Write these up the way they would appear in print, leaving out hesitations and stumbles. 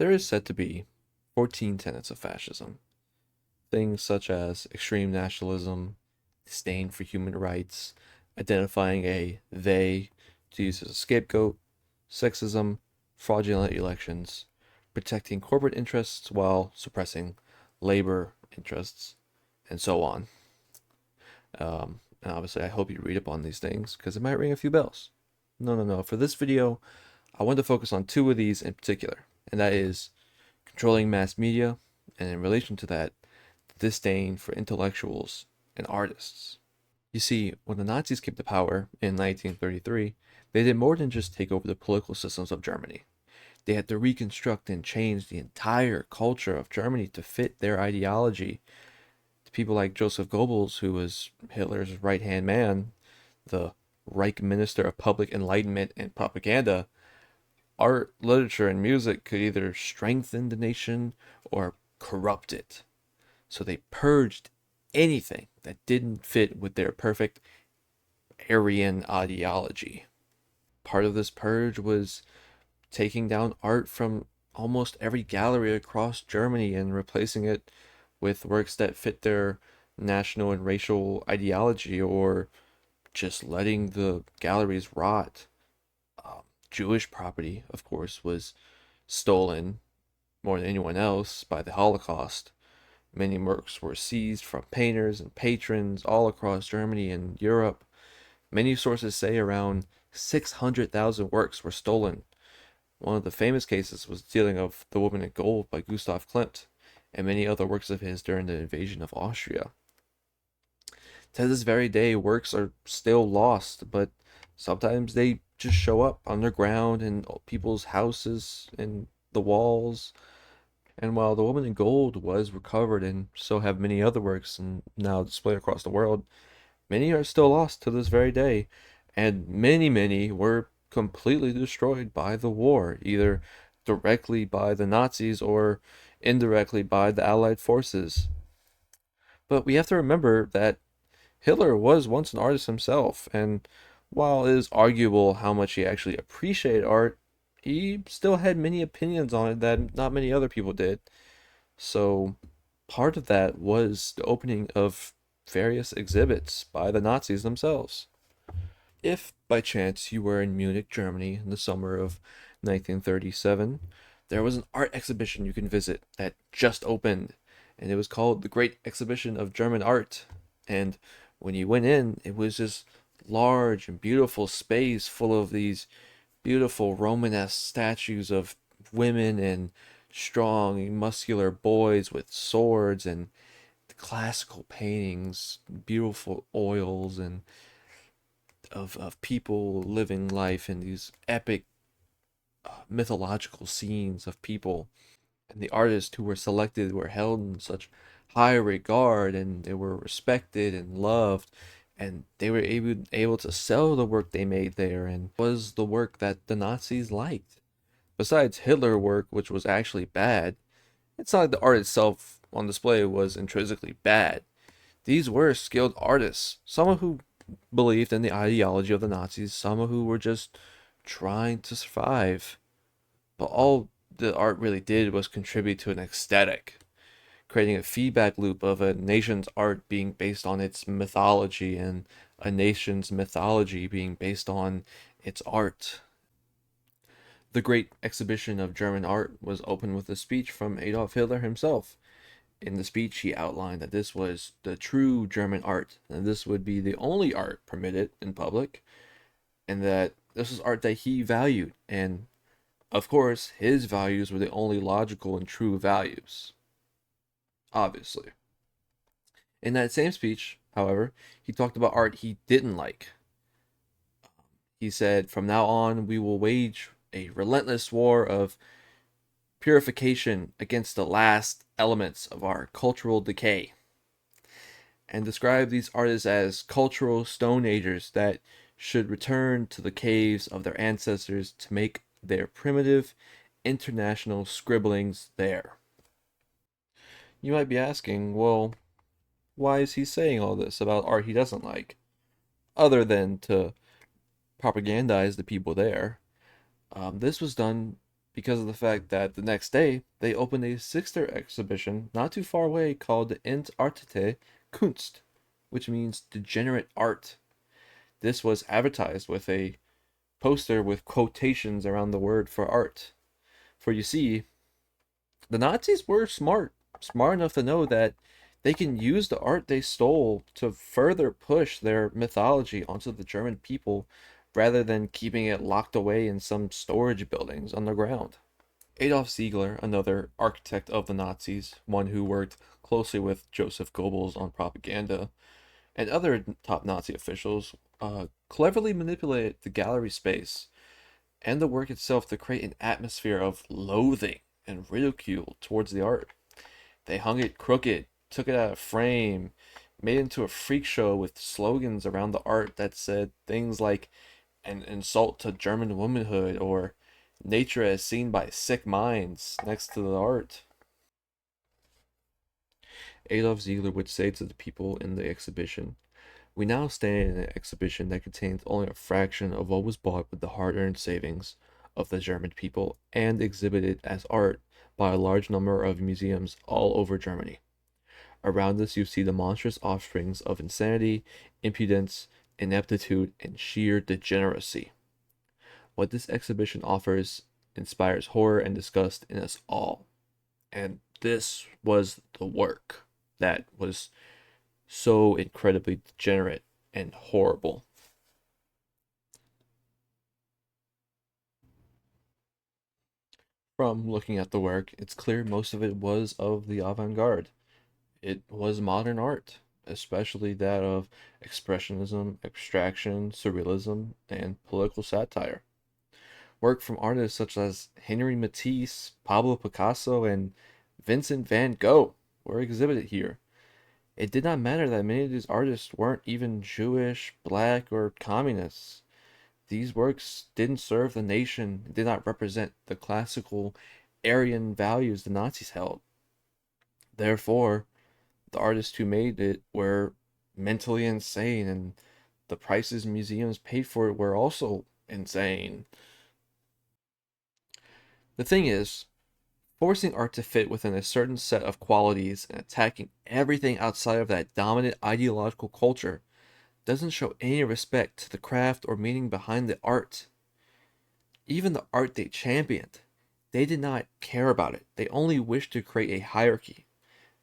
There is said to be 14 tenets of fascism. Things such as extreme nationalism, disdain for human rights, identifying a they to use as a scapegoat, sexism, fraudulent elections, protecting corporate interests while suppressing labor interests, and so on. And obviously, I hope you read up on these things because it might ring a few bells. No. For this video, I want to focus on two of these in particular, and that is controlling mass media, and in relation to that, the disdain for intellectuals and artists. You see, when the Nazis came to power in 1933, they did more than just take over the political systems of Germany. They had to reconstruct and change the entire culture of Germany to fit their ideology. The people like Joseph Goebbels, who was Hitler's right-hand man, the Reich Minister of Public Enlightenment and Propaganda, art, literature, and music could either strengthen the nation or corrupt it. So they purged anything that didn't fit with their perfect Aryan ideology. Part of this purge was taking down art from almost every gallery across Germany and replacing it with works that fit their national and racial ideology, or just letting the galleries rot. Jewish property, of course, was stolen more than anyone else by the Holocaust. Many works were seized from painters and patrons all across Germany and Europe. Many sources say around 600,000 works were stolen. One of the famous cases was the stealing of The Woman in Gold by Gustav Klimt, and many other works of his during the invasion of Austria. To this very day, works are still lost, but sometimes they just show up underground in people's houses and the walls. And while The Woman in Gold was recovered, and so have many other works and now displayed across the world, many are still lost to this very day, and many were completely destroyed by the war, either directly by the Nazis or indirectly by the Allied forces. But we have to remember that Hitler was once an artist himself, and while it is arguable how much he actually appreciated art, he still had many opinions on it that not many other people did. So part of that was the opening of various exhibits by the Nazis themselves. If by chance you were in Munich, Germany in the summer of 1937, there was an art exhibition you can visit that just opened, and it was called the Great Exhibition of German Art. And when you went in, it was this large and beautiful space full of these beautiful Romanesque statues of women and strong, muscular boys with swords, and classical paintings, beautiful oils, and of people living life in these epic mythological scenes of people. And the artists who were selected were held in such high regard, and they were respected and loved, and they were able to sell the work they made there, and was the work that the Nazis liked. Besides Hitler work, which was actually bad, it's not like the art itself on display was intrinsically bad. These were skilled artists, some who believed in the ideology of the Nazis, some who were just trying to survive. But all the art really did was contribute to an aesthetic, creating a feedback loop of a nation's art being based on its mythology and a nation's mythology being based on its art. The Great Exhibition of German Art was opened with a speech from Adolf Hitler himself. In the speech, he outlined that this was the true German art, and this would be the only art permitted in public, and that this was art that he valued, and of course, his values were the only logical and true values. Obviously. In that same speech, however, he talked about art he didn't like. He said, "From now on, we will wage a relentless war of purification against the last elements of our cultural decay," and described these artists as cultural stone agers that should return to the caves of their ancestors to make their primitive international scribblings there. You might be asking, well, why is he saying all this about art he doesn't like, other than to propagandize the people there? This was done because of the fact that the next day they opened a sister exhibition not too far away called Entartete Kunst, which means degenerate art. This was advertised with a poster with quotations around the word for art. For you see, the Nazis were smart enough to know that they can use the art they stole to further push their mythology onto the German people rather than keeping it locked away in some storage buildings underground. Adolf Ziegler, another architect of the Nazis, one who worked closely with Joseph Goebbels on propaganda, and other top Nazi officials, cleverly manipulated the gallery space and the work itself to create an atmosphere of loathing and ridicule towards the art. They hung it crooked, took it out of frame, made it into a freak show with slogans around the art that said things like an insult to German womanhood or nature as seen by sick minds next to the art. Adolf Ziegler would say to the people in the exhibition, "We now stand in an exhibition that contains only a fraction of what was bought with the hard earned savings of the German people and exhibited as art by a large number of museums all over Germany. Around us, you see the monstrous offsprings of insanity, impudence, ineptitude, and sheer degeneracy. What this exhibition offers inspires horror and disgust in us all." And this was the work that was so incredibly degenerate and horrible. From looking at the work, it's clear most of it was of the avant garde. It was modern art, especially that of expressionism, abstraction, surrealism, and political satire. Work from artists such as Henri Matisse, Pablo Picasso, and Vincent van Gogh were exhibited here. It did not matter that many of these artists weren't even Jewish, black, or communists. These works didn't serve the nation, did not represent the classical Aryan values the Nazis held. Therefore, the artists who made it were mentally insane, and the prices museums paid for it were also insane. The thing is, forcing art to fit within a certain set of qualities and attacking everything outside of that dominant ideological culture doesn't show any respect to the craft or meaning behind the art. Even the art they championed, they did not care about it. They only wished to create a hierarchy.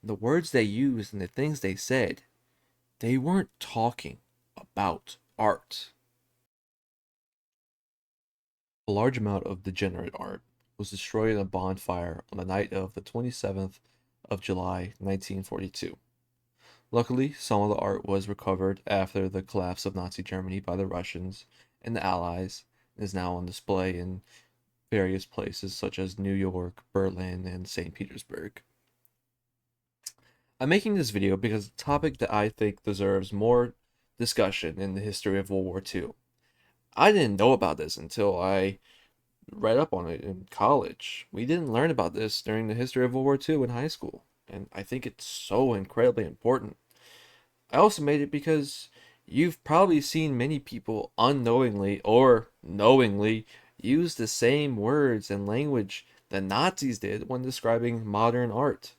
The words they used and the things they said, they weren't talking about art. A large amount of degenerate art was destroyed in a bonfire on the night of the 27th of July, 1942. Luckily, some of the art was recovered after the collapse of Nazi Germany by the Russians and the Allies and is now on display in various places such as New York, Berlin, and St. Petersburg. I'm making this video because it's a topic that I think deserves more discussion in the history of World War II. I didn't know about this until I read up on it in college. We didn't learn about this during the history of World War II in high school, and I think it's so incredibly important. I also made it because you've probably seen many people unknowingly or knowingly use the same words and language that Nazis did when describing modern art.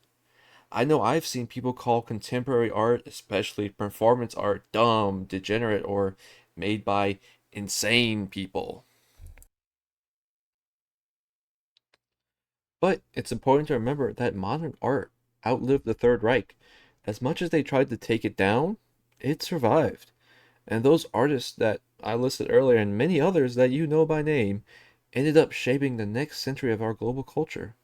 I know I've seen people call contemporary art, especially performance art, dumb, degenerate, or made by insane people. But it's important to remember that modern art outlived the Third Reich. As much as they tried to take it down, it survived. And those artists that I listed earlier and many others that you know by name ended up shaping the next century of our global culture.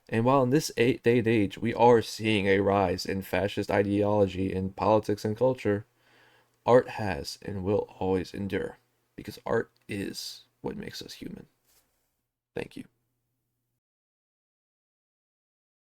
And while in this day and age we are seeing a rise in fascist ideology in politics and culture, art has and will always endure because art is what makes us human. Thank you.